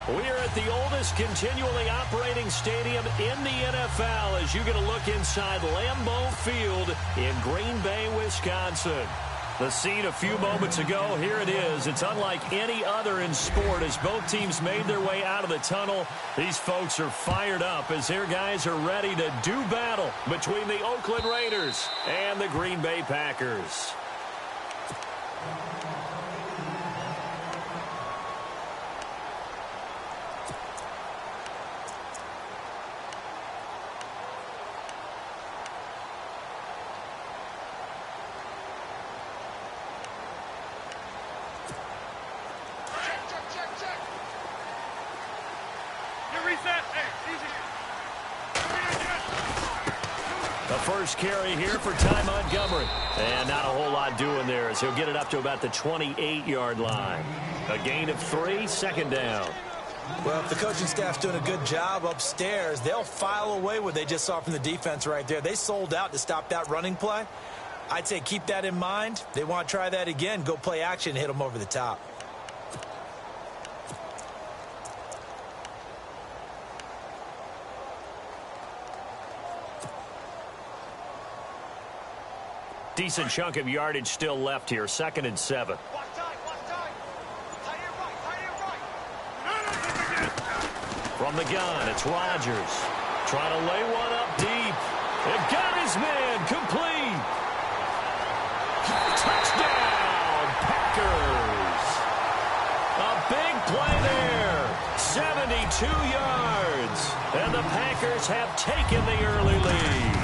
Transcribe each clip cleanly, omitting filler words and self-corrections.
We're at the oldest continually operating stadium in the NFL as you get a look inside Lambeau Field in Green Bay, Wisconsin. The scene a few moments ago, here it is. It's unlike any other in sport as both teams made their way out of the tunnel. These folks are fired up as their guys are ready to do battle between the Oakland Raiders and the Green Bay Packers. First carry here for Ty Montgomery. And not a whole lot doing there as he'll get it up to about the 28-yard line. A gain of 3, second down. Well, if the coaching staff's doing a good job upstairs, they'll file away what they just saw from the defense right there. They sold out to stop that running play. I'd say keep that in mind. They want to try that again. Go play action and hit them over the top. Decent chunk of yardage still left here. 2nd and 7. From the gun, it's Rodgers. Trying to lay one up deep. They've got his man. Complete. Touchdown, Packers. A big play there. 72 yards. And the Packers have taken the early lead.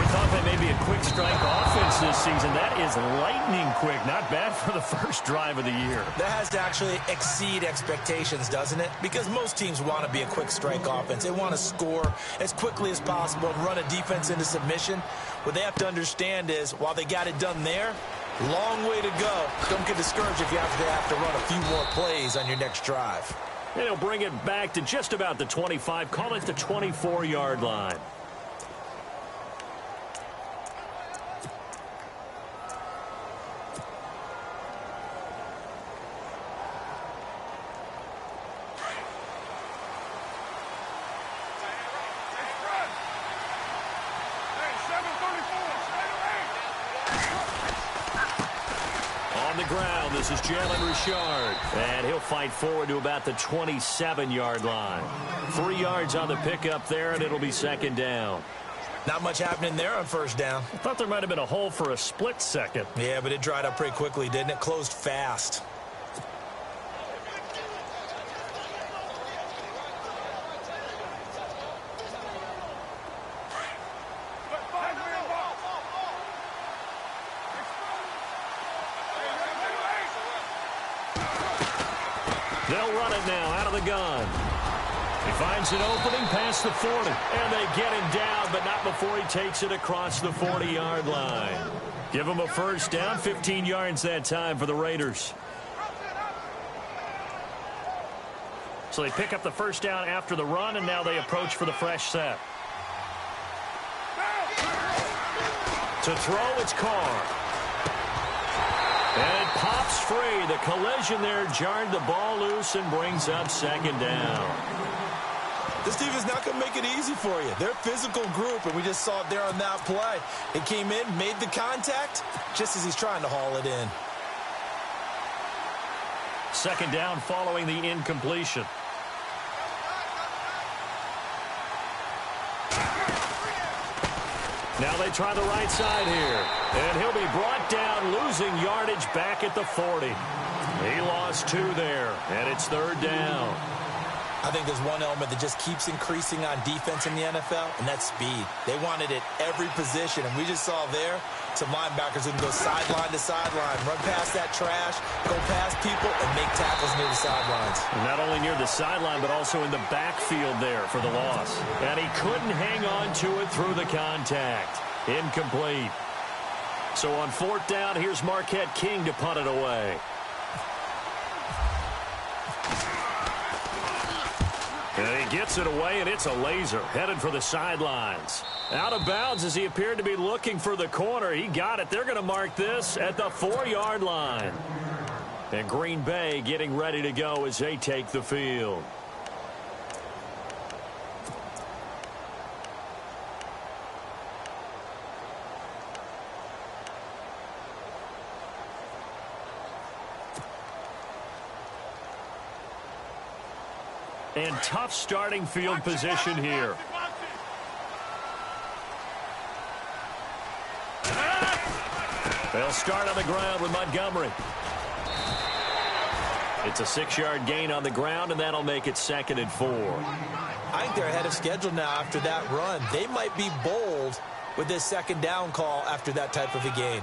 Thought that may be a quick strike offense this season. That is lightning quick. Not bad for the first drive of the year. That has to actually exceed expectations, doesn't it? Because most teams want to be a quick strike offense. They want to score as quickly as possible and run a defense into submission. What they have to understand is, while they got it done there, long way to go. Don't get discouraged if you have to run a few more plays on your next drive. And he'll bring it back to just about the 25. Call it the 24-yard line. This is Jalen Richard, and he'll fight forward to about the 27-yard line. 3 yards on the pickup there, and it'll be 2nd down. Not much happening there on 1st down. I thought there might have been a hole for a split second. Yeah, but it dried up pretty quickly, didn't it? Closed fast. They'll run it now out of the gun. He finds an opening past the 40. And they get him down, but not before he takes it across the 40-yard line. Give him a 1st down, 15 yards that time for the Raiders. So they pick up the 1st down after the run, and now they approach for the fresh set. To throw, it's Carr. And it pops free. The collision there jarred the ball loose and brings up 2nd down. This team is not going to make it easy for you. They're a physical group, and we just saw it there on that play. It came in, made the contact, just as he's trying to haul it in. 2nd down following the incompletion. Now they try the right side here. And he'll be brought down, losing yardage back at the 40. He lost 2 there, and it's 3rd down. I think there's one element that just keeps increasing on defense in the NFL, and that's speed. They want it at every position, and we just saw there some linebackers who can go sideline to sideline, run past that trash, go past people, and make tackles near the sidelines. Not only near the sideline, but also in the backfield there for the loss. And he couldn't hang on to it through the contact. Incomplete. So on 4th down, here's Marquette King to punt it away. And he gets it away, and it's a laser headed for the sidelines. Out of bounds as he appeared to be looking for the corner. He got it. They're going to mark this at the 4-yard line. And Green Bay getting ready to go as they take the field. And tough starting field position here. They'll start on the ground with Montgomery. It's a 6-yard gain on the ground, and that'll make it 2nd and 4. I think they're ahead of schedule now after that run. They might be bold with this 2nd down call after that type of a game.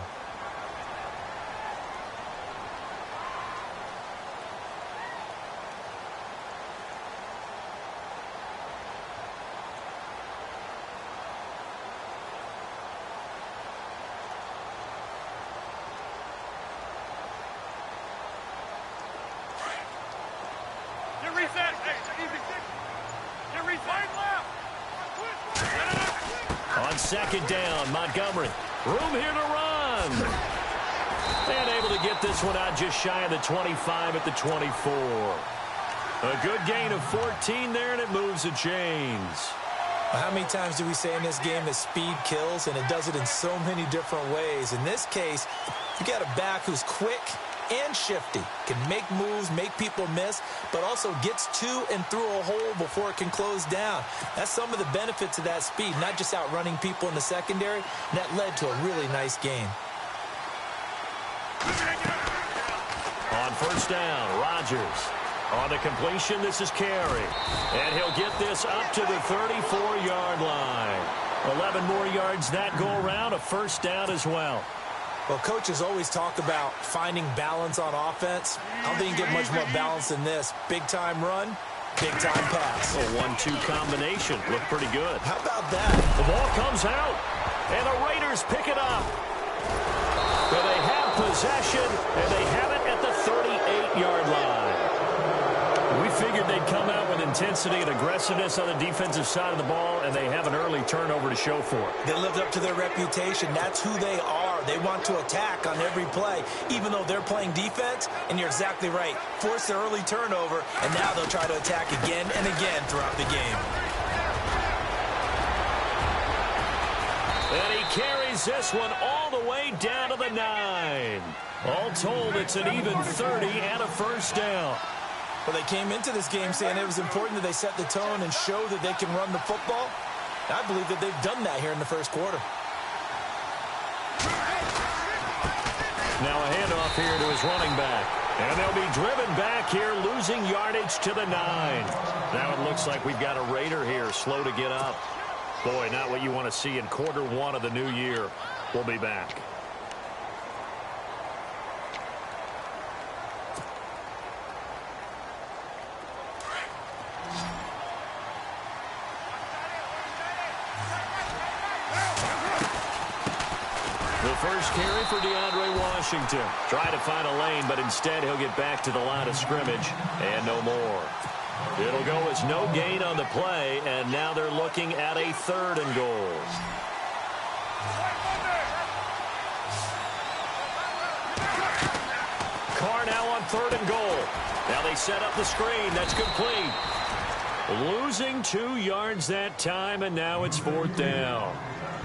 On 2nd down, Montgomery. Room here to run. And able to get this one out just shy of the 25 at the 24. A good gain of 14 there, and it moves the chains. How many times do we say in this game that speed kills, and it does it in so many different ways? In this case, you got a back who's quick and shifty, can make moves, make people miss, but also gets to and through a hole before it can close down. That's some of the benefits of that speed, not just outrunning people in the secondary, and that led to a really nice game. On 1st down, Rodgers. On the completion, this is Carey. And he'll get this up to the 34-yard line. 11 more yards that go around, a 1st down as well. Well, coaches always talk about finding balance on offense. I don't think you get much more balance than this. Big-time run, big-time pass. A 1-2 combination. Looked pretty good. How about that? The ball comes out, and the Raiders pick it up. But they have possession, and they have it at the 38-yard line. We figured they'd come out with intensity and aggressiveness on the defensive side of the ball, and they have an early turnover to show for it. They lived up to their reputation. That's who they are. They want to attack on every play, even though they're playing defense. And you're exactly right. Force the early turnover, and now they'll try to attack again and again throughout the game. And he carries this one all the way down to the 9. All told, it's an even 30 and a 1st down. Well, they came into this game saying it was important that they set the tone and show that they can run the football. I believe that they've done that here in the 1st quarter. Now a handoff here to his running back. And they'll be driven back here, losing yardage to the 9. Now it looks like we've got a Raider here, slow to get up. Boy, not what you want to see in quarter 1 of the new year. We'll be back. First carry for DeAndre Washington. Try to find a lane, but instead he'll get back to the line of scrimmage and no more. It'll go as no gain on the play, and now they're looking at a 3rd and goal. Carr now on 3rd and goal. Now they set up the screen. That's complete. Losing 2 yards that time, and now it's 4th down.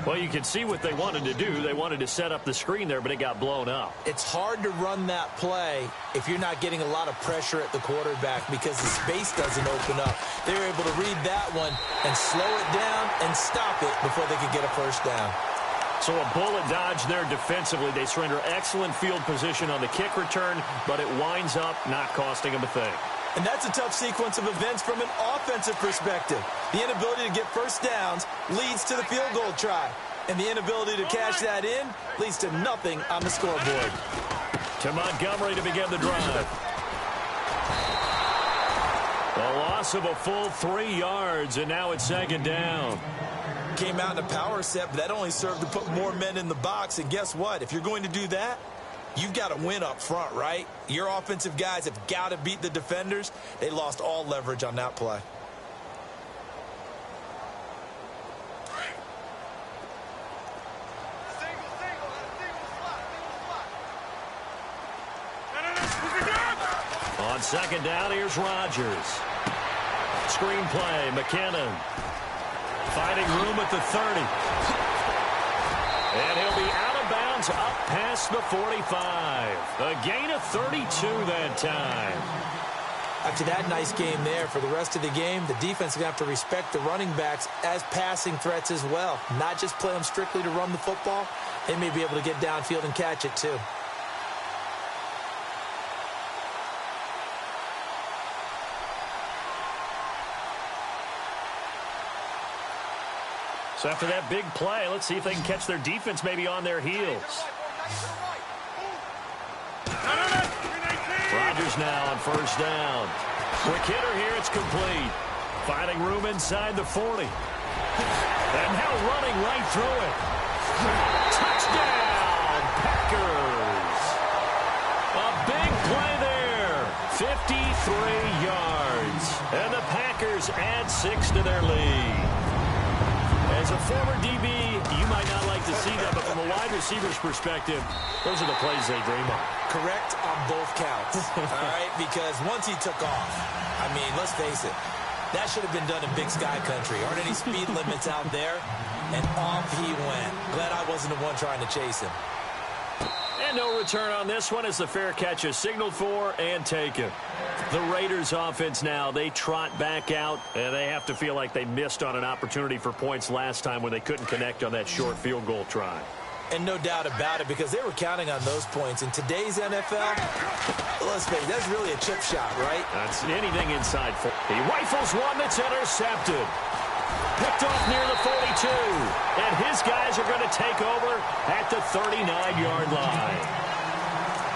Well, you can see what they wanted to do. They wanted to set up the screen there, but it got blown up. It's hard to run that play if you're not getting a lot of pressure at the quarterback because the space doesn't open up. They were able to read that one and slow it down and stop it before they could get a 1st down. So a bullet dodge there defensively. They surrender excellent field position on the kick return, but it winds up not costing them a thing. And that's a tough sequence of events from an offensive perspective. The inability to get 1st downs leads to the field goal try. And the inability to cash that in leads to nothing on the scoreboard. To Montgomery to begin the drive. A loss of a full 3 yards, and now it's 2nd down. Came out in a power set, but that only served to put more men in the box. And guess what? If you're going to do that, you've got to win up front, right? Your offensive guys have got to beat the defenders. They lost all leverage on that play. On second down, here's Rodgers. Screenplay, McKinnon. Finding room at the 30. And he'll be out of bounds up past the 45. A gain of 32 that time. After that nice game there, for the rest of the game, the defense is going to have to respect the running backs as passing threats as well. Not just play them strictly to run the football. They may be able to get downfield and catch it too. So after that big play, let's see if they can catch their defense maybe on their heels. Rodgers now on first down. Quick hitter here, it's complete. Finding room inside the 40. And now running right through it. Touchdown, Packers. A big play there. 53 yards. And the Packers add 6 to their lead. As a former DB, you might not like to see that, but from a wide receiver's perspective, those are the plays they dream of. Correct on both counts, all right? Because once he took off, I mean, let's face it, that should have been done in Big Sky Country. Aren't any speed limits out there? And off he went. Glad I wasn't the one trying to chase him. And no return on this one as the fair catch is signaled for and taken. The Raiders offense now, they trot back out, and they have to feel like they missed on an opportunity for points last time when they couldn't connect on that short field goal try. And no doubt about it, because they were counting on those points. In today's NFL, let's face it, that's really a chip shot, right? That's anything inside. He rifles one that's intercepted. Picked off near the 42. And his guys are going to take over at the 39-yard line.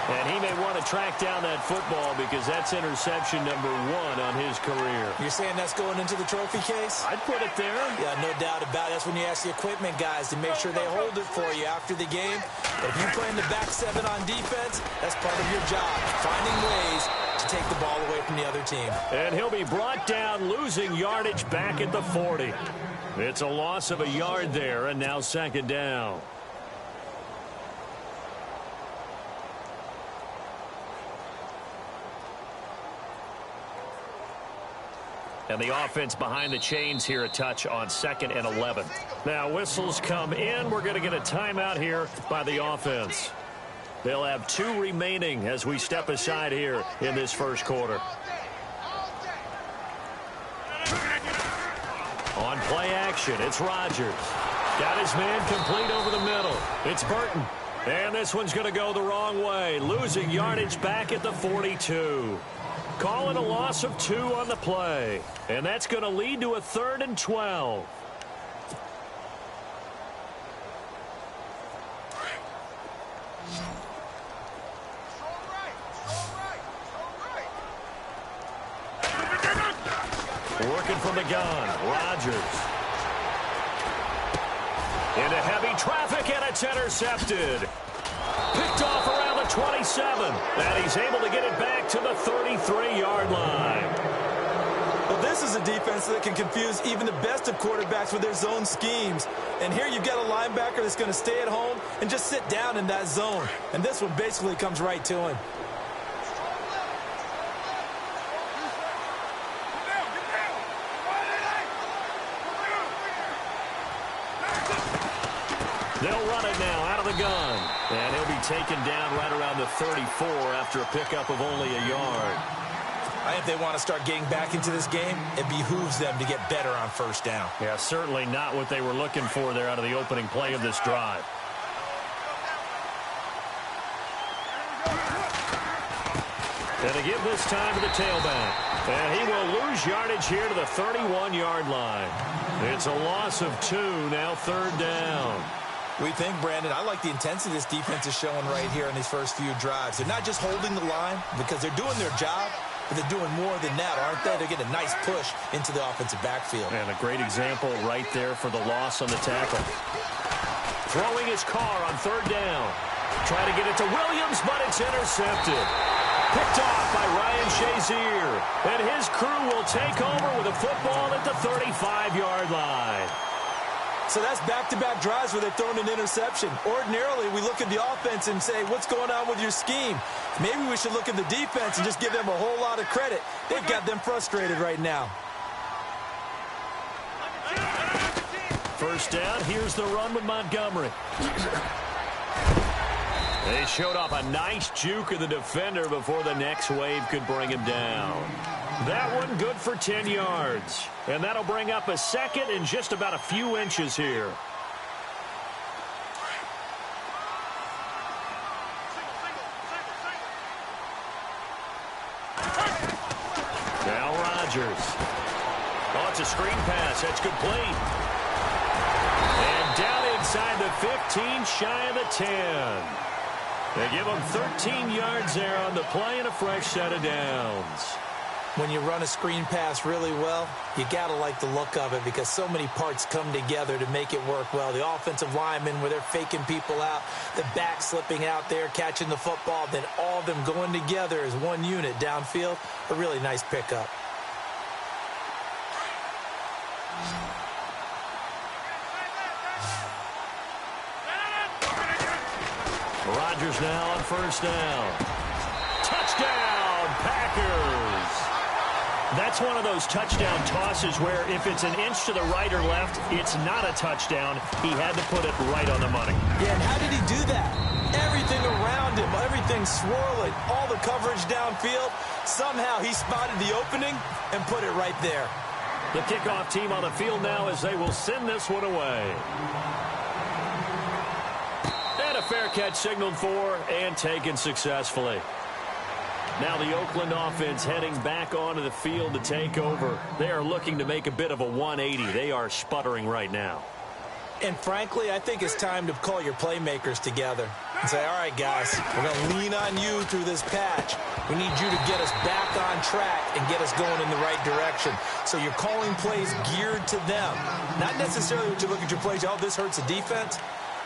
And he may want to track down that football because that's interception number 1 on his career. You're saying that's going into the trophy case? I'd put it there. Yeah, no doubt about it. That's when you ask the equipment guys to make sure they hold it for you after the game. But if you're playing the back 7 on defense, that's part of your job, finding ways to take the ball away from the other team. And he'll be brought down, losing yardage back at the 40. It's a loss of a yard there, and now second down. And the offense behind the chains here a touch on 2nd and 11. Now whistles come in. We're going to get a timeout here by the offense. They'll have 2 remaining as we step aside here in this first quarter. On play action, it's Rodgers. Got his man complete over the middle. It's Burton. And this one's going to go the wrong way. Losing yardage back at the 42. Call it a loss of 2 on the play. And that's going to lead to a 3rd and 12. Working from the gun, Rodgers. Into heavy traffic, and it's intercepted. Picked off around the 27, and he's able to get it back to the 33-yard line. Well, this is a defense that can confuse even the best of quarterbacks with their zone schemes. And here you've got a linebacker that's going to stay at home and just sit down in that zone. And this one basically comes right to him. They'll run it now out of the gun. And he'll be taken down right around the 34 after a pickup of only a yard. I think if they want to start getting back into this game, it behooves them to get better on first down. Yeah, certainly not what they were looking for there out of the opening play of this drive. And they give this time to the tailback. And he will lose yardage here to the 31-yard line. It's a loss of 2, now 3rd down. We think, Brandon, I like the intensity this defense is showing right here in these first few drives. They're not just holding the line because they're doing their job, but they're doing more than that, aren't they? They're getting a nice push into the offensive backfield. And a great example right there for the loss on the tackle. Throwing his car on 3rd down. Trying to get it to Williams, but it's intercepted. Picked off by Ryan Shazier. And his crew will take over with a football at the 35-yard line. So that's back-to-back drives where they've thrown an interception. Ordinarily, we look at the offense and say, what's going on with your scheme? Maybe we should look at the defense and just give them a whole lot of credit. They've got them frustrated right now. First down, here's the run with Montgomery. They showed off a nice juke of the defender before the next wave could bring him down. That one good for 10 yards. And that'll bring up a second and just about a few inches here. Now Rodgers. Oh, it's a screen pass. That's complete. And down inside the 15, shy of the 10. They give him 13 yards there on the play and a fresh set of downs. When you run a screen pass really well, you got to like the look of it because so many parts come together to make it work well. The offensive linemen, where they're faking people out, the back slipping out there, catching the football, then all of them going together as one unit downfield. A really nice pickup. Rodgers now on first down. Touchdown, Packers. That's one of those touchdown tosses where if it's an inch to the right or left, it's not a touchdown. He had to put it right on the money. Yeah, and how did he do that? Everything around him, everything swirling, all the coverage downfield. Somehow he spotted the opening and put it right there. The kickoff team on the field now as they will send this one away. And a fair catch signaled for and taken successfully. Now the Oakland offense heading back onto the field to take over. They are looking to make a bit of a 180. They are sputtering right now. And frankly, I think it's time to call your playmakers together and say, all right, guys, we're going to lean on you through this patch. We need you to get us back on track and get us going in the right direction. So you're calling plays geared to them. Not necessarily what you look at your plays, oh, this hurts the defense.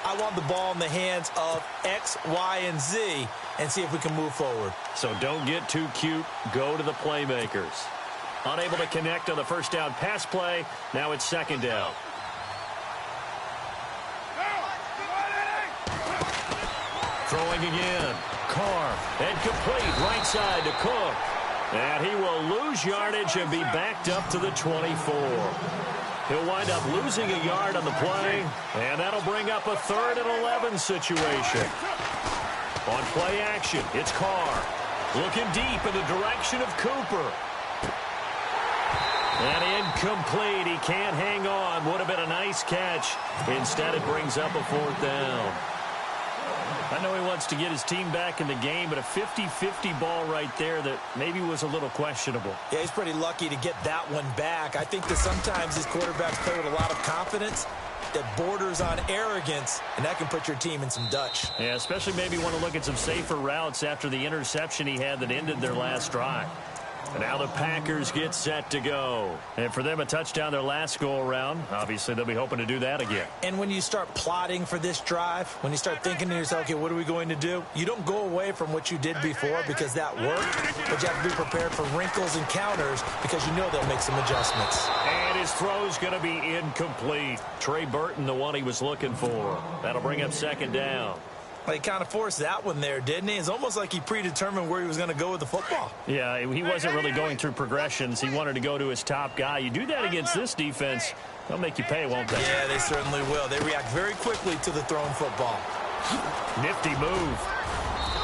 I want the ball in the hands of X, Y, and Z and see if we can move forward. So don't get too cute. Go to the playmakers. Unable to connect on the first down pass play. Now it's second down. Throwing again. Carr. And complete right side to Cook. And he will lose yardage and be backed up to the 24. He'll wind up losing a yard on the play, and that'll bring up a 3rd and 11 situation. On play action, it's Carr. Looking deep in the direction of Cooper. And incomplete. He can't hang on. Would have been a nice catch. Instead, it brings up a 4th down. I know he wants to get his team back in the game, but a 50-50 ball right there that maybe was a little questionable. Yeah, he's pretty lucky to get that one back. I think that sometimes these quarterbacks play with a lot of confidence that borders on arrogance, and that can put your team in some Dutch. Yeah, especially maybe want to look at some safer routes after the interception he had that ended their last drive. And now the Packers get set to go. And for them, a touchdown their last go-around. Obviously, they'll be hoping to do that again. And when you start plotting for this drive, when you start thinking to yourself, okay, what are we going to do? You don't go away from what you did before because that worked, but you have to be prepared for wrinkles and counters because you know they'll make some adjustments. And his throw's going to be incomplete. Trey Burton, the one he was looking for. That'll bring up second down. Well, he kind of forced that one there, didn't he? It's almost like he predetermined where he was going to go with the football. Yeah, he wasn't really going through progressions. He wanted to go to his top guy. You do that against this defense, they'll make you pay, won't they? Yeah, they certainly will. They react very quickly to the thrown football. Nifty move.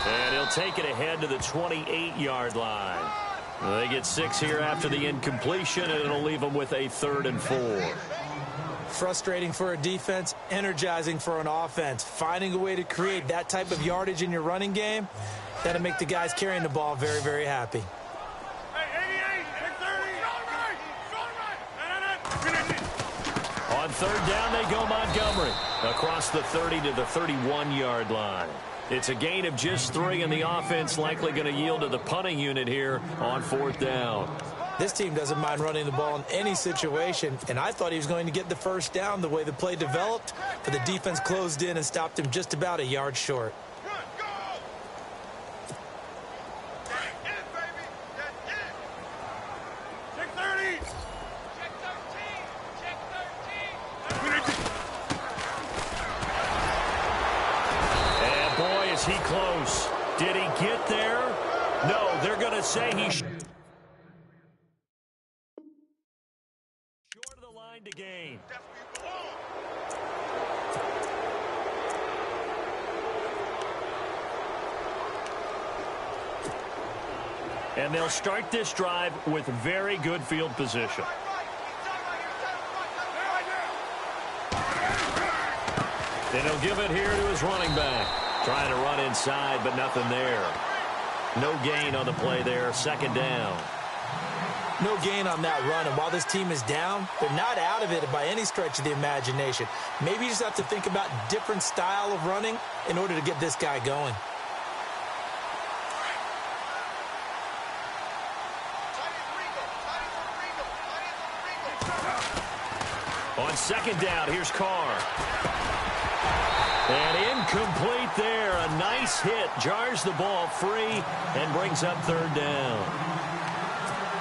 And he'll take it ahead to the 28-yard line. They get 6 here after the incompletion, and it'll leave them with a 3rd and 4. Frustrating for a defense, energizing for an offense. Finding a way to create that type of yardage in your running game, that'll make the guys carrying the ball very, very happy. On 3rd down, they go Montgomery. Across the 30 to the 31-yard line. It's a gain of just 3, and the offense likely going to yield to the punting unit here on 4th down. This team doesn't mind running the ball in any situation, and I thought he was going to get the first down the way the play developed, but the defense closed in and stopped him just about a yard short. he close? Did he get there? No, they're going to say he short of the line to gain. And they'll start this drive with very good field position. And he'll give it here to his running back. Trying to run inside, but nothing there. No gain on the play there. Second down. No gain on that run, and while this team is down, they're not out of it by any stretch of the imagination. Maybe you just have to think about different style of running in order to get this guy going. On second down, here's Carr. And incomplete there. A nice hit. Jars the ball free and brings up third down.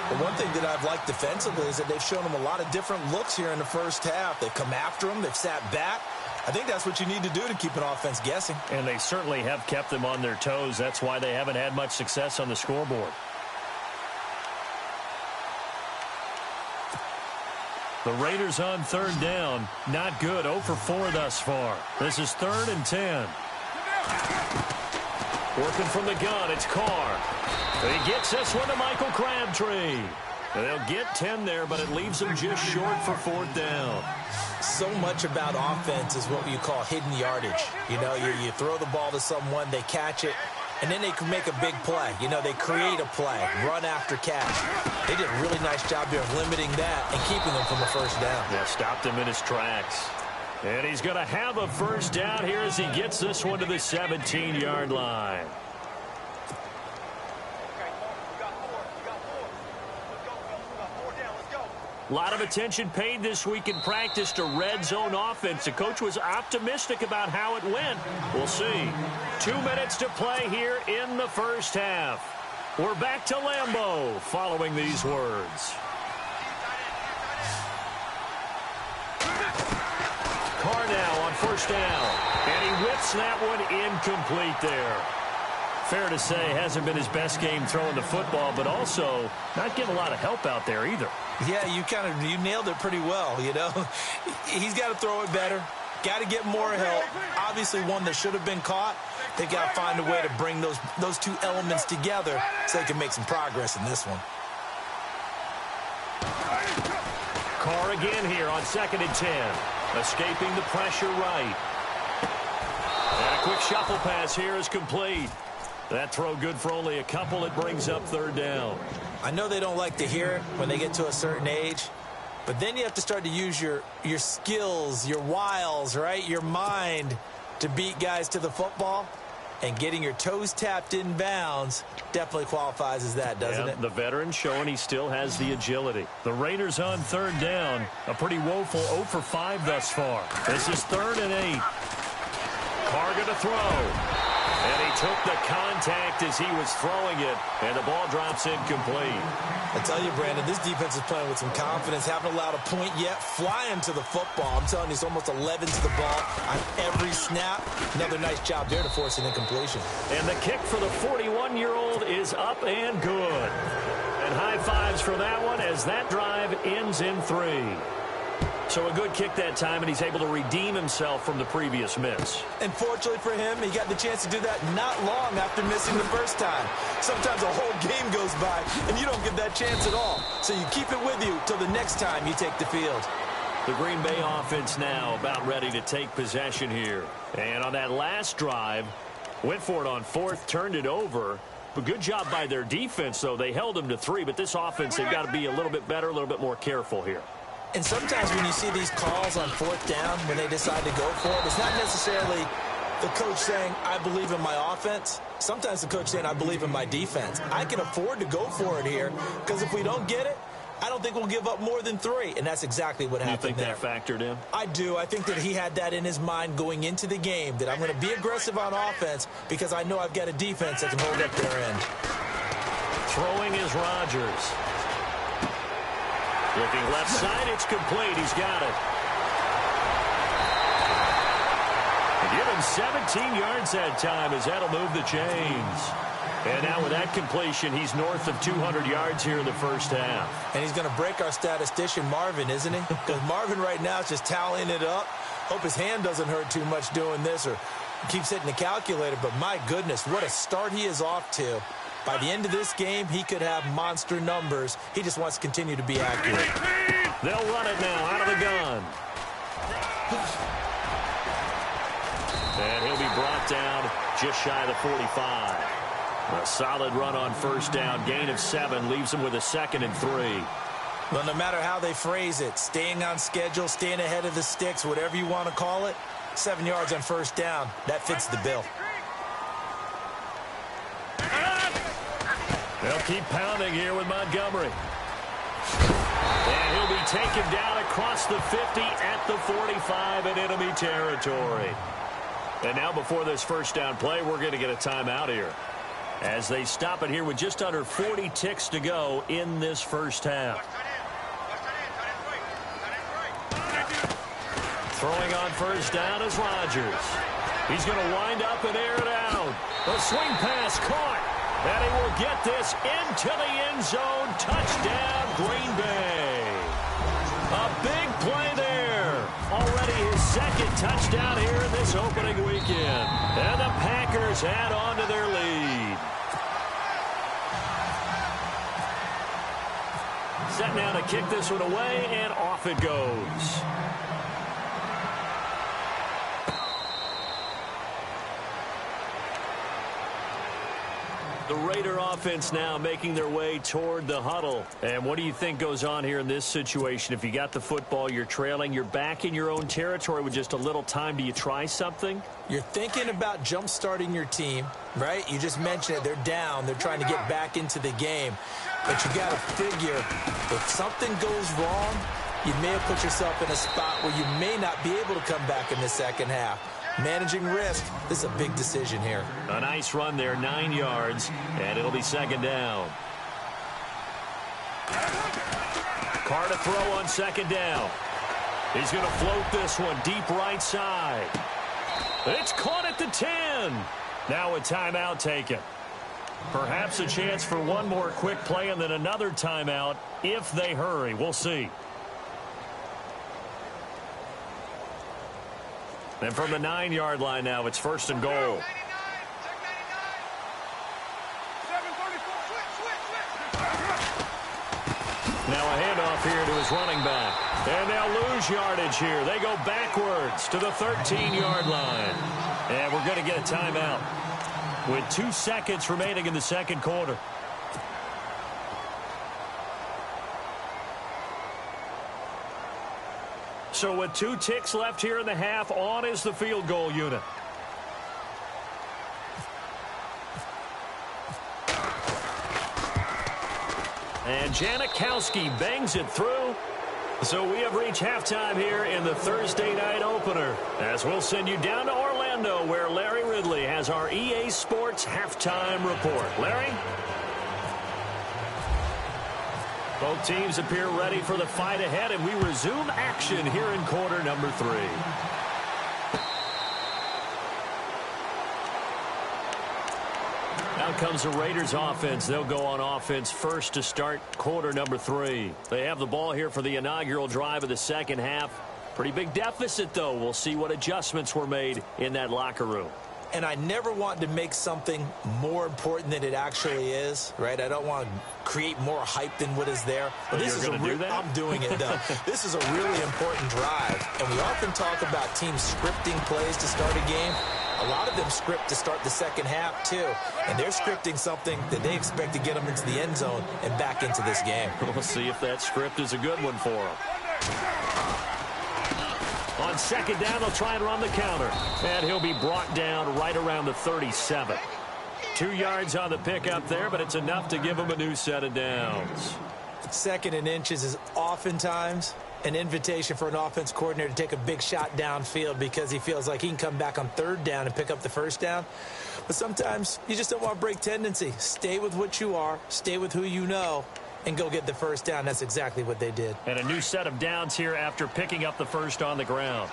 The one thing that I've liked defensively is that they've shown them a lot of different looks here in the first half. They've come after them. They've sat back. I think that's what you need to do to keep an offense guessing. And they certainly have kept them on their toes. That's why they haven't had much success on the scoreboard. The Raiders on third down. Not good. 0 for 4 thus far. This is 3rd and 10. Working from the gun, it's Carr. He gets this one to Michael Crabtree. They'll get 10 there, but it leaves them just short for 4th down. So much about offense is what you call hidden yardage. You know, you throw the ball to someone, they catch it, and then they can make a big play. You know, they create a play, run after catch. They did a really nice job there of limiting that and keeping them from a first down. Yeah, stopped him in his tracks. And he's going to have a first down here as he gets this one to the 17-yard line. A lot of attention paid this week in practice to red zone offense. The coach was optimistic about how it went. We'll see. 2 minutes to play here in the first half. We're back to Lambeau following these words. Carr now on first down. And he whips that one incomplete there. Fair to say, hasn't been his best game throwing the football, but also not getting a lot of help out there either. Yeah, you nailed it pretty well, you know. He's got to throw it better. Got to get more help. Obviously one that should have been caught. They got to find a way to bring those two elements together so they can make some progress in this one. Carr again here on 2nd and 10. Escaping the pressure right. And a quick shuffle pass here is complete. That throw good for only a couple. It brings up 3rd down. I know they don't like to hear it when they get to a certain age, but then you have to start to use your skills, your wiles, right? Your mind to beat guys to the football. And getting your toes tapped in bounds definitely qualifies as that, doesn't it? The veteran showing he still has the agility. The Raiders on 3rd down. A pretty woeful 0 for 5 thus far. This is 3rd and 8. Carr going to throw. And he took the contact as he was throwing it, and the ball drops incomplete. I tell you, Brandon, this defense is playing with some confidence. Haven't allowed a point yet. Flying to the football. I'm telling you, it's almost 11 to the ball on every snap. Another nice job there to force an incompletion. And the kick for the 41-year-old is up and good. And high fives for that one as that drive ends in 3. So a good kick that time, and he's able to redeem himself from the previous miss. And fortunately for him, he got the chance to do that not long after missing the first time. Sometimes a whole game goes by, and you don't get that chance at all. So you keep it with you till the next time you take the field. The Green Bay offense now about ready to take possession here. And on that last drive, went for it on 4th, turned it over. But good job by their defense, though. They held them to 3, but this offense, they've got to be a little bit better, a little bit more careful here. And sometimes when you see these calls on 4th down, when they decide to go for it, it's not necessarily the coach saying, I believe in my offense. Sometimes the coach saying, I believe in my defense. I can afford to go for it here because if we don't get it, I don't think we'll give up more than 3. And that's exactly what happened there. You think that factored in? I do. I think that he had that in his mind going into the game, that I'm going to be aggressive on offense because I know I've got a defense that can hold up their end. Throwing is Rodgers. Looking left side, it's complete. He's got it. And give him 17 yards that time as that'll move the chains. And now with that completion, he's north of 200 yards here in the first half. And he's going to break our statistician, Marvin, isn't he? Because Marvin right now is just tallying it up. Hope his hand doesn't hurt too much doing this or keeps hitting the calculator. But my goodness, what a start he is off to. By the end of this game, he could have monster numbers. He just wants to continue to be accurate. They'll run it now out of the gun. And he'll be brought down just shy of the 45. A solid run on first down. Gain of 7 leaves him with a 2nd and 3. Well, no matter how they phrase it, staying on schedule, staying ahead of the sticks, whatever you want to call it, 7 yards on first down, that fits the bill. They'll keep pounding here with Montgomery. And he'll be taken down across the 50 at the 45 in enemy territory. And now before this first down play, we're going to get a timeout here, as they stop it here with just under 40 ticks to go in this first half. Throwing on first down is Rodgers. He's going to wind up and air it out. A swing pass caught. And he will get this into the end zone. Touchdown, Green Bay. A big play there. Already his 2nd touchdown here in this opening weekend. And the Packers add on to their lead. Set now to kick this one away, and off it goes. The Raider offense now making their way toward the huddle. And what do you think goes on here in this situation? If you got the football, you're trailing, you're back in your own territory with just a little time. Do you try something? You're thinking about jump-starting your team, right? You just mentioned it. They're down. They're trying to get back into the game. But you got to figure, if something goes wrong, you may have put yourself in a spot where you may not be able to come back in the second half. Managing risk, this is a big decision here. A nice run there, 9 yards, and it'll be 2nd down. Carr to throw on 2nd down. He's going to float this one deep right side. It's caught at the 10. Now a timeout taken. Perhaps a chance for one more quick play and then another timeout if they hurry. We'll see. And from the 9-yard line now, it's 1st and goal. Now a handoff here to his running back. And they'll lose yardage here. They go backwards to the 13-yard line. And we're going to get a timeout with 2 seconds remaining in the second quarter. So with 2 ticks left here in the half, on is the field goal unit. And Janikowski bangs it through. So we have reached halftime here in the Thursday night opener, as we'll send you down to Orlando, where Larry Ridley has our EA Sports halftime report. Larry? Both teams appear ready for the fight ahead, and we resume action here in quarter number 3. Out comes the Raiders offense. They'll go on offense first to start quarter number 3. They have the ball here for the inaugural drive of the second half. Pretty big deficit, though. We'll see what adjustments were made in that locker room. And I never want to make something more important than it actually is, right? I don't want to create more hype than what is there. But this is I'm doing it, though. This is a really important drive. And we often talk about teams scripting plays to start a game. A lot of them script to start the second half, too. And they're scripting something that they expect to get them into the end zone and back into this game. We'll see if that script is a good one for them. On second down, they'll try and run the counter. And he'll be brought down right around the 37. 2 yards on the pickup there, but it's enough to give him a new set of downs. 2nd and inches is oftentimes an invitation for an offense coordinator to take a big shot downfield because he feels like he can come back on 3rd down and pick up the 1st down. But sometimes you just don't want to break tendency. Stay with what you are, stay with who you know, and go get the 1st down. That's exactly what they did. And a new set of downs here after picking up the 1st on the ground.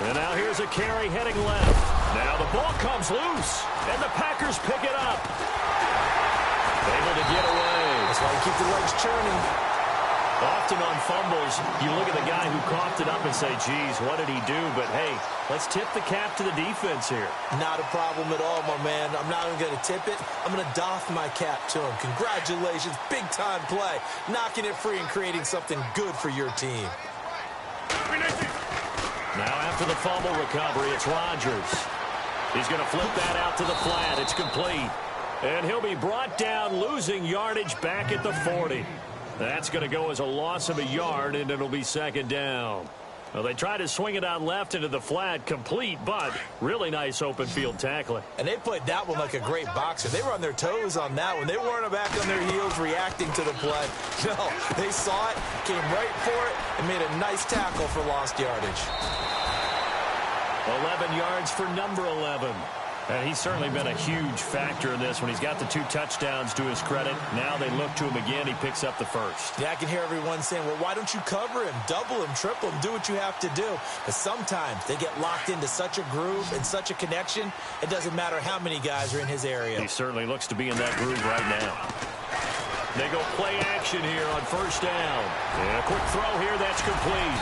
And now here's a carry heading left. Now the ball comes loose, and the Packers pick it up. Able to get away. That's why you keep the legs churning. Often on fumbles, you look at the guy who coughed it up and say, geez, what did he do? But, hey, let's tip the cap to the defense here. Not a problem at all, my man. I'm not even going to tip it. I'm going to doff my cap to him. Congratulations. Big-time play. Knocking it free and creating something good for your team. Now after the fumble recovery, it's Rodgers. He's going to flip that out to the flat. It's complete. And he'll be brought down, losing yardage back at the 40. That's going to go as a loss of a yard, and it'll be second down. Well, they tried to swing it out left into the flat, complete, but really nice open field tackling. And they played that one like a great boxer. They were on their toes on that one. They weren't back on their heels reacting to the play. No, they saw it, came right for it, and made a nice tackle for lost yardage. 11 yards for number 11. And he's certainly been a huge factor in this when he's got the 2 touchdowns to his credit. Now they look to him again. He picks up the first. Yeah, I can hear everyone saying, well, why don't you cover him, double him, triple him, do what you have to do. But sometimes they get locked into such a groove and such a connection, it doesn't matter how many guys are in his area. He certainly looks to be in that groove right now. They go play action here on first down. And a quick throw here, that's complete.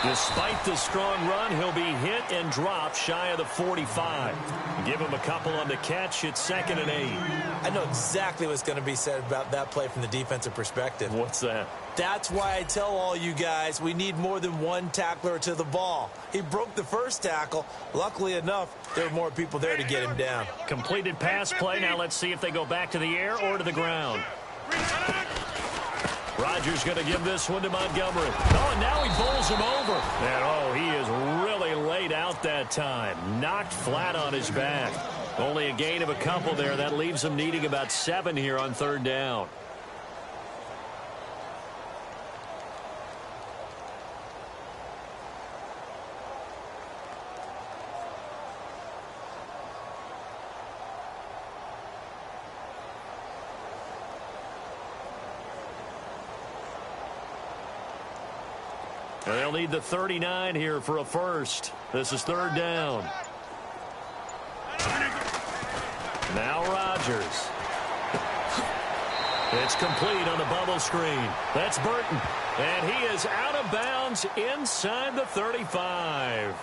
Despite the strong run, he'll be hit and dropped shy of the 45. Give him a couple on the catch. It's 2nd and 8. I know exactly what's going to be said about that play from the defensive perspective. What's that? That's why I tell all you guys we need more than one tackler to the ball. He broke the first tackle. Luckily enough, there were more people there to get him down. Completed pass play. Now let's see if they go back to the air or to the ground. Rodgers going to give this one to Montgomery. Oh, and now he bowls him over. And, oh, he is really laid out that time. Knocked flat on his back. Only a gain of a couple there. That leaves him needing about 7 here on 3rd down. And they'll need the 39 here for a first. This is 3rd down. Now Rodgers. It's complete on the bubble screen. That's Burton. And he is out of bounds inside the 35.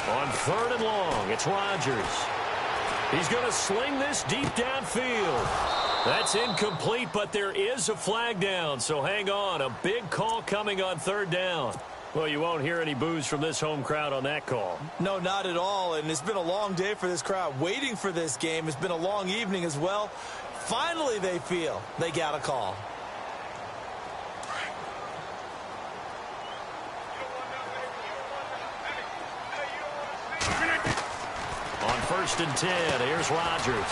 On 3rd and long, it's Rodgers. He's going to sling this deep downfield. That's incomplete, but there is a flag down, so hang on. A big call coming on 3rd down. Well, you won't hear any boos from this home crowd on that call. No, not at all, and it's been a long day for this crowd waiting for this game. It's been a long evening as well. Finally, they feel they got a call. On 1st and 10, here's Rodgers.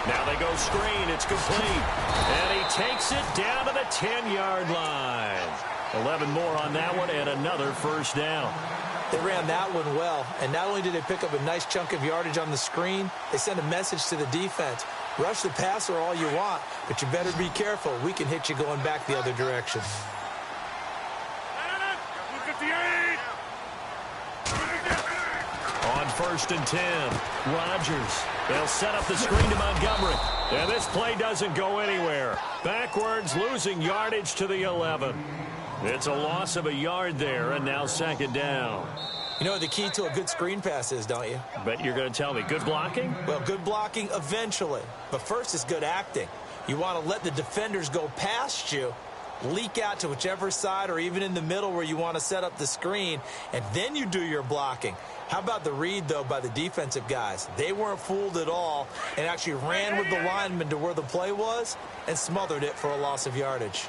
Now they go screen. It's complete. And he takes it down to the 10-yard line. 11 more on that one and another first down. They ran that one well, and not only did they pick up a nice chunk of yardage on the screen, they sent a message to the defense. Rush the passer all you want, but you better be careful. We can hit you going back the other direction. On 1st and 10, Rodgers. They'll set up the screen to Montgomery. And this play doesn't go anywhere. Backwards, losing yardage to the 11. It's a loss of a yard there, and now 2nd down. You know what the key to a good screen pass is, don't you? But you're going to tell me, good blocking? Well, good blocking eventually. But first is good acting. You want to let the defenders go past you, leak out to whichever side or even in the middle where you want to set up the screen, and then you do your blocking. How about the read, though, by the defensive guys? They weren't fooled at all and actually ran with the lineman to where the play was and smothered it for a loss of yardage.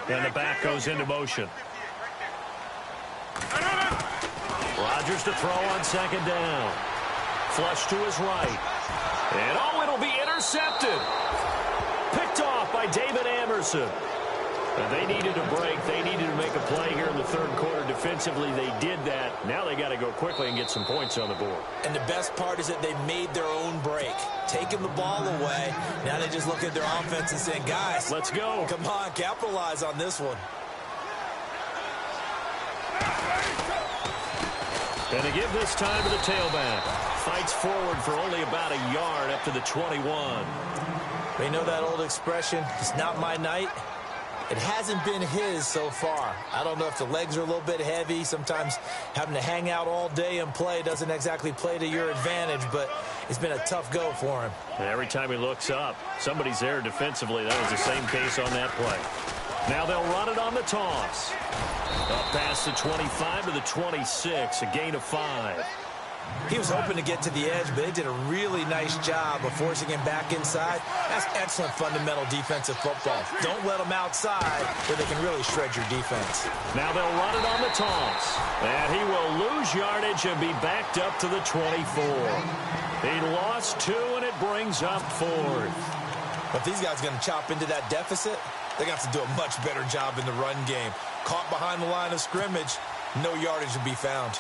And the back goes into motion. Rodgers to throw on 2nd down. Flush to his right. And, oh, it'll be intercepted. Picked off by David Anderson. They needed a break. They needed to make a play here in the third quarter. Defensively, they did that. Now they got to go quickly and get some points on the board. And the best part is that they made their own break. Taking the ball away. Now they just look at their offense and saying, guys, let's go. Come on, capitalize on this one. And to give this time to the tailback. Fights forward for only about a yard up to the 21. We know that old expression, it's not my night. It hasn't been his so far. I don't know if the legs are a little bit heavy. Sometimes having to hang out all day and play doesn't exactly play to your advantage, but it's been a tough go for him. And every time he looks up, somebody's there defensively. That was the same case on that play. Now they'll run it on the toss. Up past the 25 to the 26, a gain of 5. He was hoping to get to the edge, but they did a really nice job of forcing him back inside. That's excellent fundamental defensive football. Don't let them outside where they can really shred your defense. Now they'll run it on the toss. And he will lose yardage and be backed up to the 24. He lost 2, and it brings up 4th. If these guys are going to chop into that deficit, they're going to have to do a much better job in the run game. Caught behind the line of scrimmage, no yardage to be found.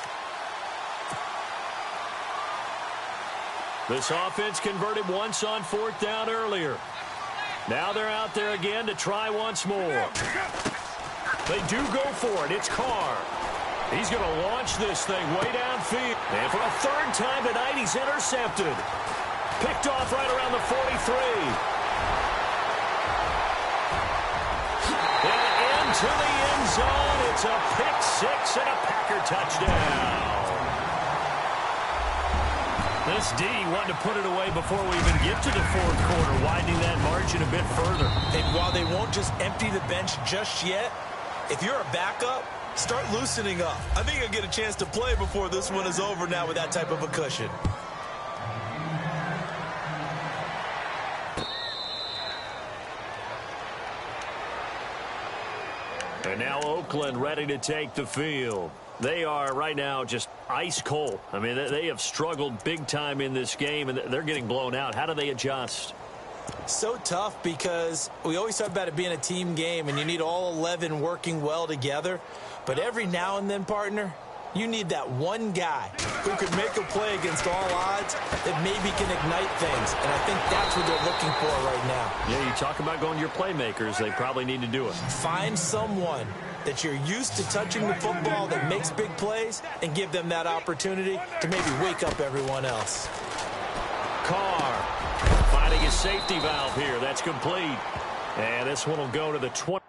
This offense converted once on 4th down earlier. Now they're out there again to try once more. They do go for it. It's Carr. He's going to launch this thing way downfield. And for a 3rd time tonight, he's intercepted. Picked off right around the 43. And into the end zone. It's a pick-6 and a Packer touchdown. This D wanted to put it away before we even get to the 4th quarter, widening that margin a bit further. And while they won't just empty the bench just yet, if you're a backup, start loosening up. I think you'll get a chance to play before this one is over now with that type of a cushion. And now Oakland ready to take the field. They are right now just ice cold. I mean, they have struggled big time in this game, and they're getting blown out. How do they adjust? So tough because we always talk about it being a team game, and you need all 11 working well together. But every now and then, partner, you need that one guy who can make a play against all odds that maybe can ignite things. And I think that's what they're looking for right now. Yeah, you talk about going to your playmakers. They probably need to do it. Find someone that you're used to touching the football that makes big plays and give them that opportunity to maybe wake up everyone else. Carr finding his safety valve here. That's complete. And this one will go to the 20.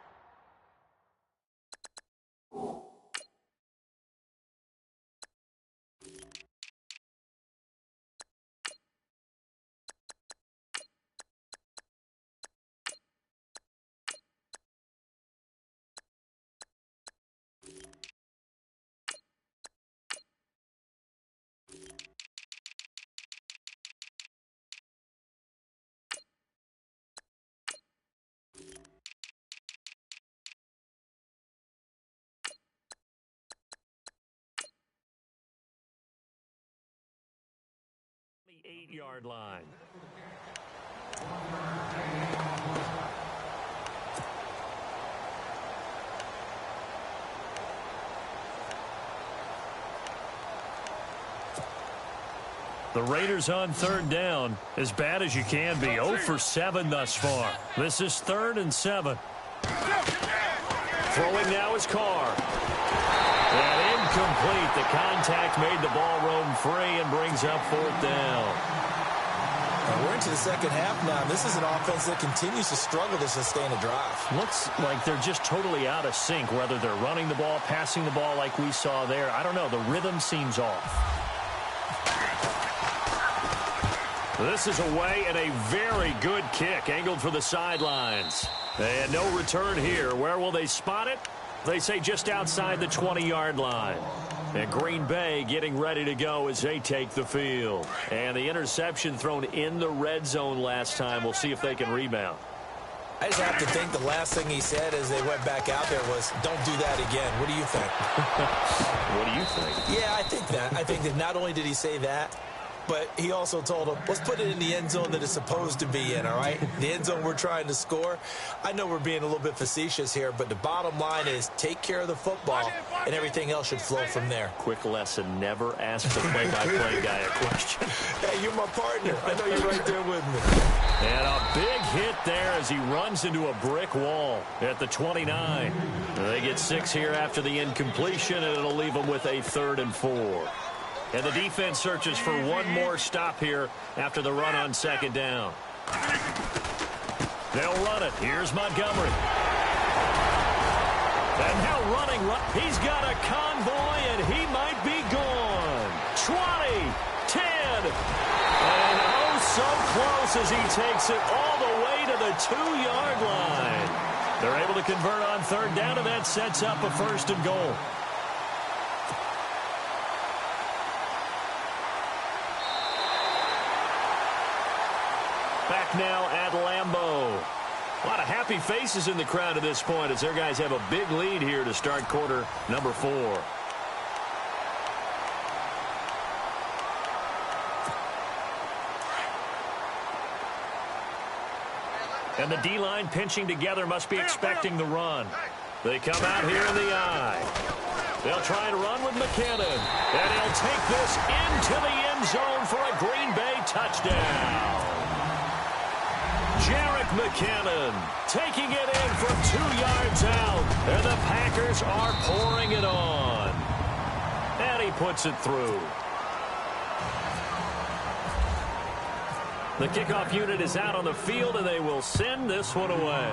The 8-yard line. The Raiders on 3rd down, as bad as you can be. 0 for 7 thus far. This is 3rd and 7. Throwing now is Carr. And incomplete. The contact made the ball roam free and brings up 4th down. We're into the second half now. This is an offense that continues to struggle to sustain a drive. Looks like they're just totally out of sync, whether they're running the ball, passing the ball like we saw there. I don't know. The rhythm seems off. This is away and a very good kick angled for the sidelines. And no return here. Where will they spot it? They say just outside the 20-yard line. And Green Bay getting ready to go as they take the field. And the interception thrown in the red zone last time. We'll see if they can rebound. I just have to think the last thing he said as they went back out there was, don't do that again. What do you think? What do you think? Yeah, I think that. I think that not only did he say that, but he also told him, let's put it in the end zone that it's supposed to be in, all right? The end zone we're trying to score. I know we're being a little bit facetious here, but the bottom line is take care of the football, and everything else should flow from there. Quick lesson, never ask the play-by-play guy a question. Hey, you're my partner. I know you're right there with me. And a big hit there as he runs into a brick wall at the 29. They get 6 here after the incompletion, and it'll leave them with a 3rd and 4. And the defense searches for one more stop here after the run on 2nd down. They'll run it. Here's Montgomery. And now running. He's got a convoy, and he might be gone. 20, 10, and oh, so close as he takes it all the way to the 2-yard line. They're able to convert on 3rd down, and that sets up a 1st and goal. Back now at Lambeau. A lot of happy faces in the crowd at this point as their guys have a big lead here to start quarter number 4. And the D-line pinching together must be expecting the run. They come out here in the eye. They'll try and run with McKinnon. And he'll take this into the end zone for a Green Bay touchdown. Jerick McKinnon taking it in from 2 yards out. And the Packers are pouring it on. And he puts it through. The kickoff unit is out on the field, and they will send this one away.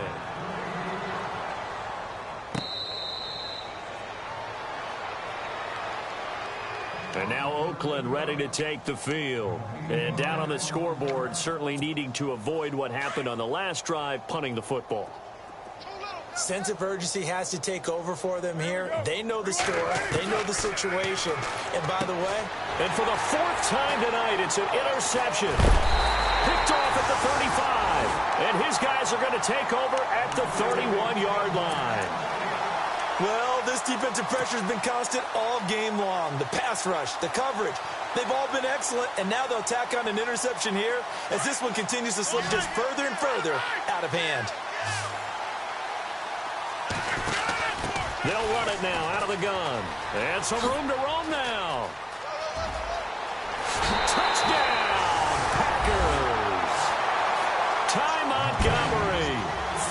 And now Oakland ready to take the field. And down on the scoreboard, certainly needing to avoid what happened on the last drive, punting the football. Sense of urgency has to take over for them here. They know the score. They know the situation. And by the way, and for the 4th time tonight, it's an interception. Picked off at the 35. And his guys are going to take over at the 31-yard line. Well, this defensive pressure has been constant all game long. The pass rush, the coverage, they've all been excellent, and now they'll tack on an interception here as this one continues to slip just further and further out of hand. They'll run it now out of the gun. And some room to roam now. Touchdown, Packers. Ty Montgomery,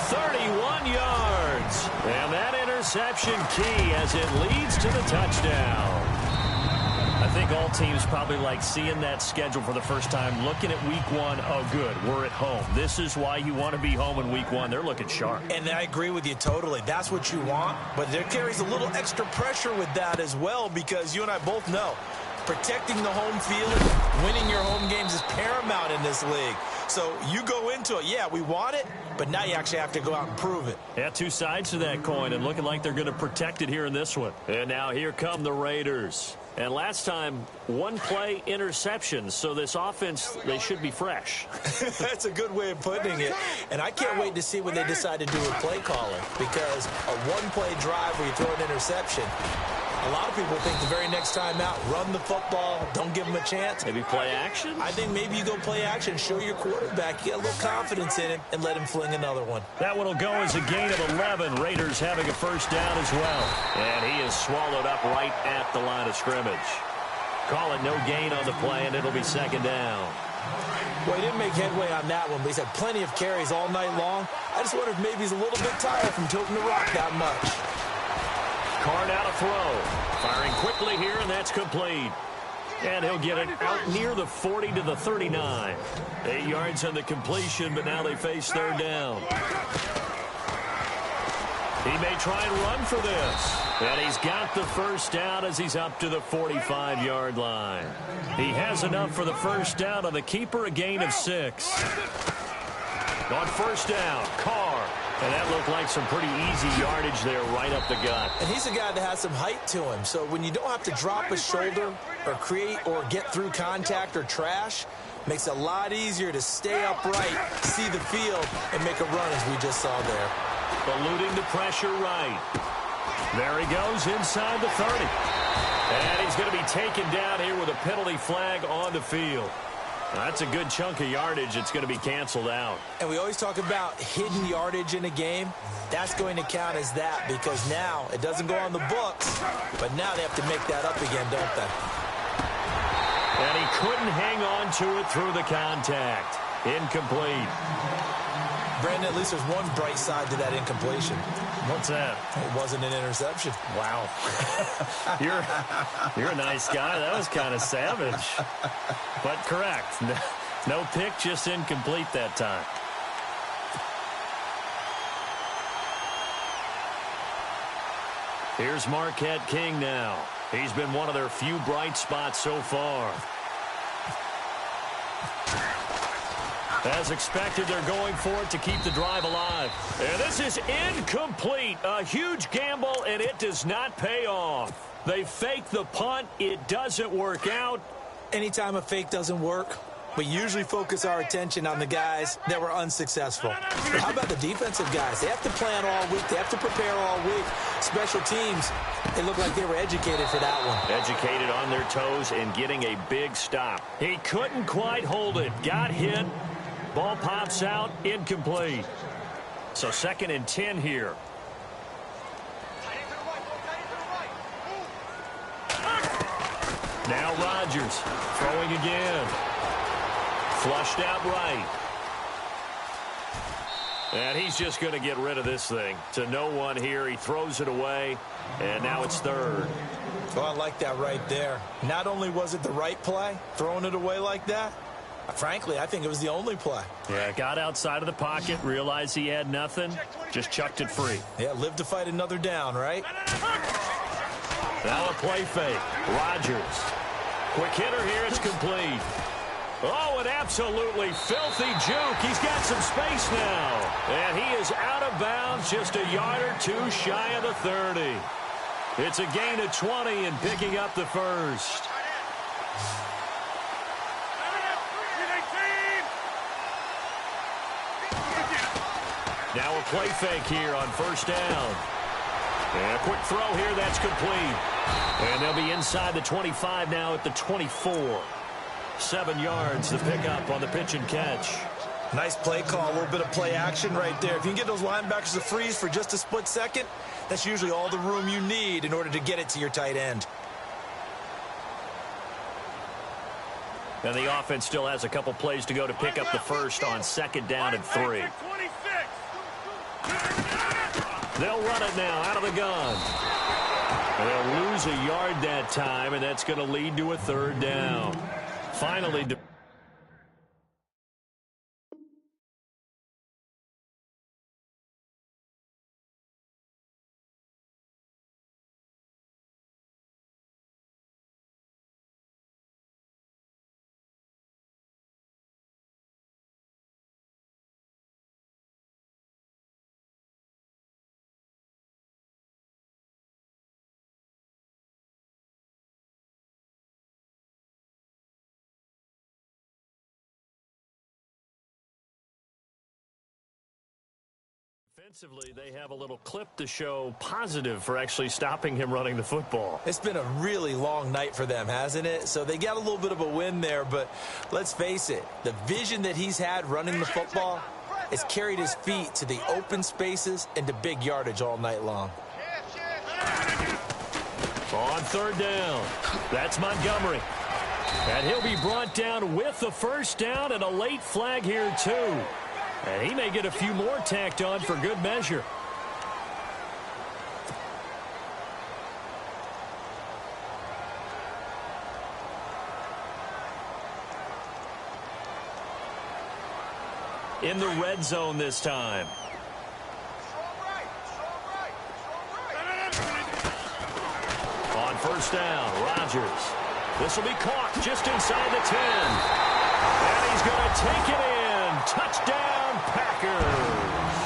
31 yards. And that interception key as it leads to the touchdown. I think all teams probably like seeing that schedule for the first time, looking at week 1. Oh, good, we're at home. This is why you want to be home in week 1. They're looking sharp. And I agree with you totally. That's what you want. But there carries a little extra pressure with that as well, because you and I both know protecting the home field, winning your home games is paramount in this league. So you go into it, yeah, we want it, but now you actually have to go out and prove it. Yeah, 2 sides to that coin, and looking like they're going to protect it here in this one. And now here come the Raiders. And last time, 1-play interceptions, so this offense, they should be fresh. That's a good way of putting it. And I can't wait to see what they decide to do with play calling, because a 1-play drive where you throw an interception, a lot of people think the very next time out, run the football, don't give them a chance. Maybe play action? I think maybe you go play action, show your quarterback, you get a little confidence in him, and let him fling another one. That one will go as a gain of 11. Raiders having a 1st down as well. And he is swallowed up right at the line of scrimmage. Call it no gain on the play, and it'll be 2nd down. Well, he didn't make headway on that one, but he's had plenty of carries all night long. I just wonder if maybe he's a little bit tired from tilting the rock that much. Carr now to throw. Firing quickly here, and that's complete. And he'll get it out near the 40 to the 39. 8 yards on the completion, but now they face 3rd down. He may try and run for this. And he's got the 1st down as he's up to the 45-yard line. He has enough for the 1st down on the keeper, a gain of 6. On 1st down, Carr. And that looked like some pretty easy yardage there right up the gut. And he's a guy that has some height to him. So when you don't have to drop a shoulder or create or get through contact or trash, makes it a lot easier to stay upright, see the field, and make a run as we just saw there. Eluding the pressure right. There he goes inside the 30. And he's going to be taken down here with a penalty flag on the field. That's a good chunk of yardage. It's going to be canceled out. And we always talk about hidden yardage in a game. That's going to count as that because now it doesn't go on the books, but now they have to make that up again, don't they? And he couldn't hang on to it through the contact. Incomplete. Brandon, at least there's one bright side to that incompletion. What's that? It wasn't an interception. Wow. You're a nice guy. That was kind of savage. But correct. No pick, just incomplete that time. Here's Marquette King now. He's been one of their few bright spots so far. As expected, they're going for it to keep the drive alive. And this is incomplete. A huge gamble, and it does not pay off. They fake the punt. It doesn't work out. Anytime a fake doesn't work, we usually focus our attention on the guys that were unsuccessful. But how about the defensive guys? They have to plan all week. They have to prepare all week. Special teams, it looked like they were educated for that one. Educated on their toes and getting a big stop. He couldn't quite hold it. Got hit. Ball pops out, incomplete. So 2nd and 10 here. Now Rodgers throwing again. Flushed out right. And he's just going to get rid of this thing. To no one here. He throws it away, and now it's 3rd. Well, I like that right there. Not only was it the right play, throwing it away like that, frankly, I think it was the only play. Yeah, got outside of the pocket, realized he had nothing, just chucked it free. Yeah, live to fight another down, right? Now a play fake. Rodgers. Quick hitter here, it's complete. Oh, an absolutely filthy juke. He's got some space now. And he is out of bounds, just a yard or two shy of the 30. It's a gain of 20 and picking up the first. Now a play fake here on 1st down. And a quick throw here, that's complete. And they'll be inside the 25 now at the 24. 7 yards to pick up on the pitch and catch. Nice play call, a little bit of play action right there. If you can get those linebackers to freeze for just a split second, that's usually all the room you need in order to get it to your tight end. And the offense still has a couple plays to go to pick up the first on 2nd down and 3. They'll run it now out of the gun. They'll lose a yard that time, and that's going to lead to a 3rd down. Finally, defensively, they have a little clip to show positive for actually stopping him running the football. It's been a really long night for them, hasn't it? So they got a little bit of a win there, but let's face it, the vision that he's had running the football has carried his feet to the open spaces and to big yardage all night long. On 3rd down, that's Montgomery. And he'll be brought down with the 1st down and a late flag here, too. And he may get a few more tacked on for good measure. In the red zone this time. On 1st down, Rodgers. This will be caught just inside the 10. And he's going to take it in. Touchdown, Packers.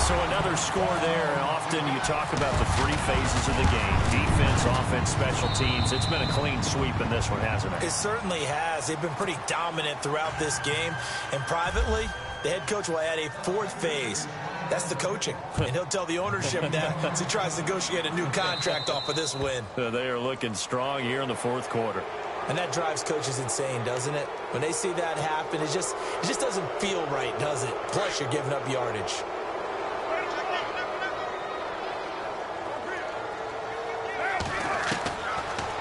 So another score there. Often you talk about the 3 phases of the game. Defense, offense, special teams. It's been a clean sweep in this one, hasn't it? It certainly has. They've been pretty dominant throughout this game. And privately, the head coach will add a 4th phase. That's the coaching. And he'll tell the ownership that as he tries to negotiate a new contract off of this win. They are looking strong here in the fourth quarter. And that drives coaches insane, doesn't it? When they see that happen, it just doesn't feel right, does it? Plus, you're giving up yardage.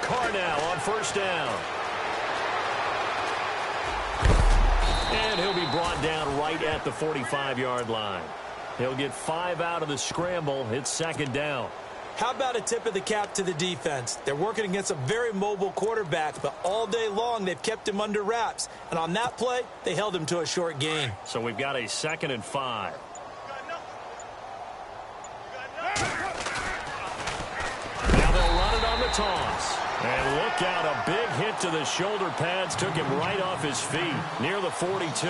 Carr now on first down. And he'll be brought down right at the 45-yard line. He'll get 5 out of the scramble. It's second down. How about a tip of the cap to the defense? They're working against a very mobile quarterback, but all day long they've kept him under wraps. And on that play, they held him to a short gain. So we've got a 2nd and 5. Now they'll run it on the toss. And look out, a big hit to the shoulder pads took him right off his feet near the 42.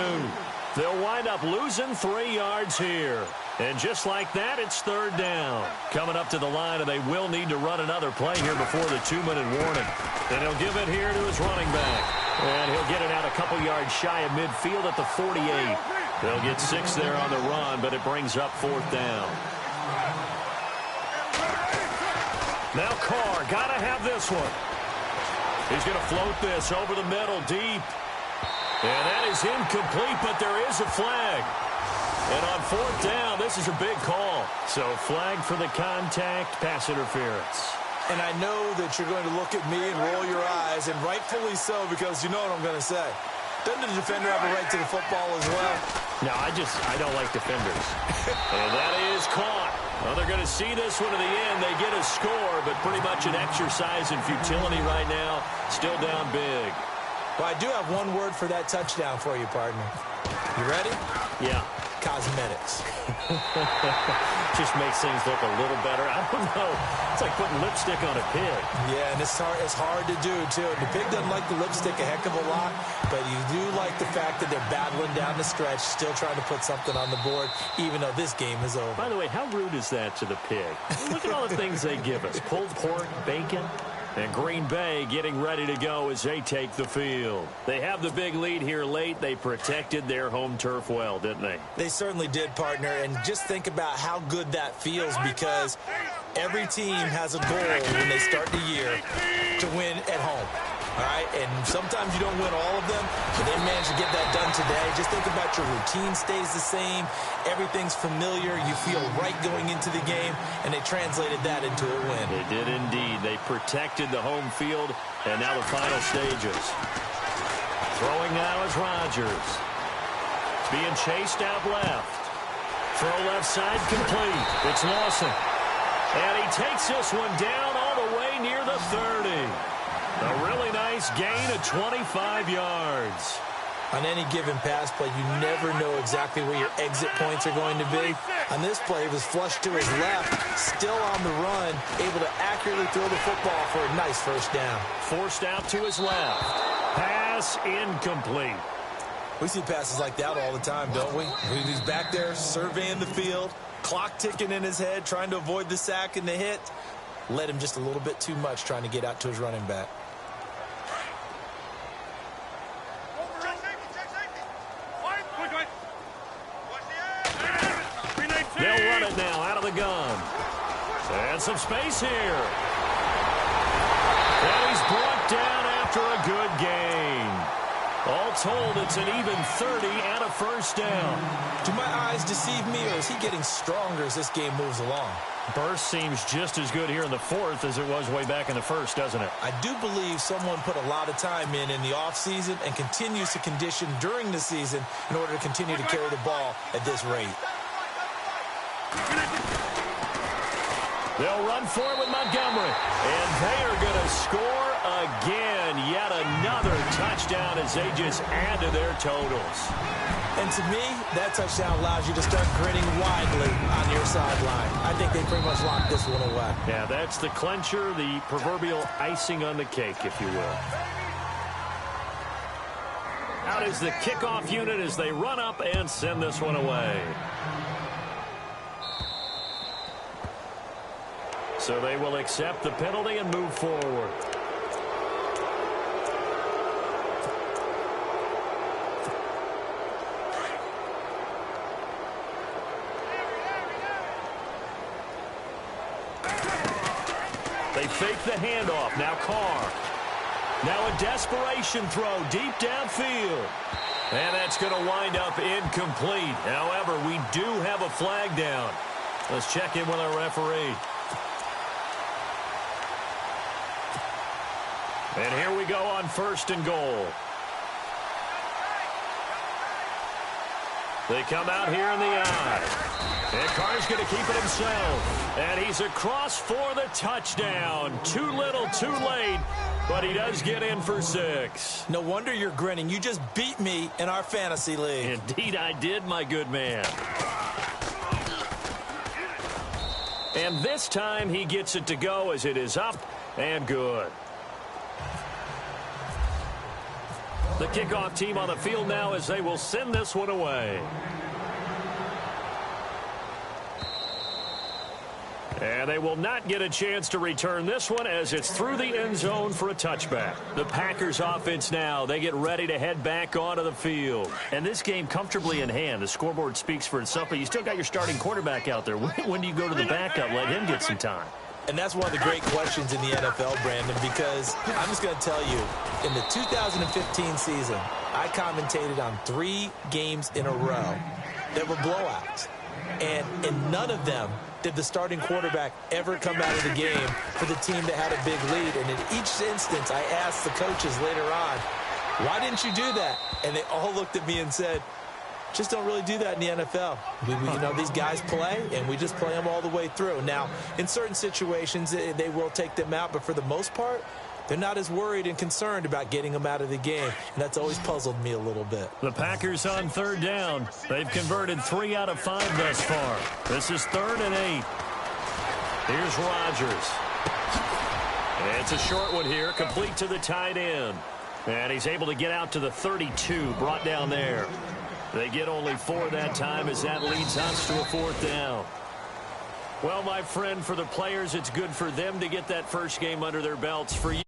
They'll wind up losing 3 yards here. And just like that, it's third down. Coming up to the line, and they will need to run another play here before the 2-minute warning. And he'll give it here to his running back. And he'll get it out a couple yards shy of midfield at the 48. They'll get 6 there on the run, but it brings up fourth down. Now Carr, got to have this one. He's going to float this over the middle deep. And that is incomplete, but there is a flag. And on fourth down, this is a big call. So flag for the contact, pass interference. And I know that you're going to look at me and roll your eyes, and rightfully so, because you know what I'm going to say. Doesn't the defender have a right to the football as well? No, I don't like defenders. And that is caught. Well, they're going to see this one to the end. They get a score, but pretty much an exercise in futility right now. Still down big. Well, I do have one word for that touchdown for you, partner. You ready? Yeah. Cosmetics. Just makes things look a little better. I don't know. It's like putting lipstick on a pig. Yeah, and it's hard to do, too. The pig doesn't like the lipstick a heck of a lot, but you do like the fact that they're battling down the stretch, still trying to put something on the board, even though this game is over. By the way, how rude is that to the pig? Look at all the things they give us. Pulled pork, bacon. And Green Bay getting ready to go as they take the field. They have the big lead here late. They protected their home turf well, didn't they? They certainly did, partner. And just think about how good that feels, because every team has a goal when they start the year to win at home. All right, and sometimes you don't win all of them, but they managed to get that done today. Just think about your routine stays the same. Everything's familiar. You feel right going into the game, and they translated that into a win. They did indeed. They protected the home field, and now the final stages. Throwing now is Rodgers. It's being chased out left. Throw left side complete. It's Lawson. And he takes this one down all the way near the 30. A really nice gain of 25 yards. On any given pass play, you never know exactly where your exit points are going to be. On this play, it was flushed to his left, still on the run, able to accurately throw the football for a nice first down. Forced out to his left. Pass incomplete. We see passes like that all the time, don't we? He's back there surveying the field, clock ticking in his head, trying to avoid the sack and the hit. Led him just a little bit too much trying to get out to his running back. They'll run it now out of the gun. And some space here. And he's brought down after a good gain. All told, it's an even 30 and a first down. Do my eyes deceive me, or is he getting stronger as this game moves along? Burst seems just as good here in the fourth as it was way back in the first, doesn't it? I do believe someone put a lot of time in the offseason and continues to condition during the season in order to continue to carry the ball at this rate. They'll run forward with Montgomery. And they are going to score again. Yet another touchdown as they just add to their totals. And to me, that touchdown allows you to start grinning widely on your sideline. I think they pretty much locked this one away. Yeah, that's the clincher, the proverbial icing on the cake, if you will. Out is the kickoff unit as they run up and send this one away. So they will accept the penalty and move forward. fake the handoff. Now Carr. Now a desperation throw deep downfield. And that's going to wind up incomplete. However, we do have a flag down. Let's check in with our referee. And here we go on 1st and goal. They come out here in the eye. And Carr's going to keep it himself. And he's across for the touchdown. Too little, too late. But he does get in for 6. No wonder you're grinning. You just beat me in our fantasy league. Indeed I did, my good man. And this time he gets it to go as it is up and good. The kickoff team on the field now as they will send this one away. And they will not get a chance to return this one as it's through the end zone for a touchback. The Packers offense now, they get ready to head back onto the field. And this game comfortably in hand. The scoreboard speaks for itself, but you still got your starting quarterback out there. When do you go to the backup? Let him get some time. And that's one of the great questions in the NFL, Brandon, because I'm just going to tell you, in the 2015 season, I commentated on 3 games in a row that were blowouts. And in none of them did the starting quarterback ever come out of the game for the team that had a big lead. And in each instance, I asked the coaches later on, why didn't you do that? And they all looked at me and said, just don't really do that in the NFL. You know, these guys play, and we just play them all the way through. Now, in certain situations, they will take them out, but for the most part, they're not as worried and concerned about getting them out of the game, and that's always puzzled me a little bit. The Packers on 3rd down. They've converted 3 out of 5 thus far. This is 3rd and 8. Here's Rodgers. It's a short one here, complete to the tight end. And he's able to get out to the 32, brought down there. They get only 4 that time as that leads us to a 4th down. Well, my friend, for the players, it's good for them to get that first game under their belts. For you.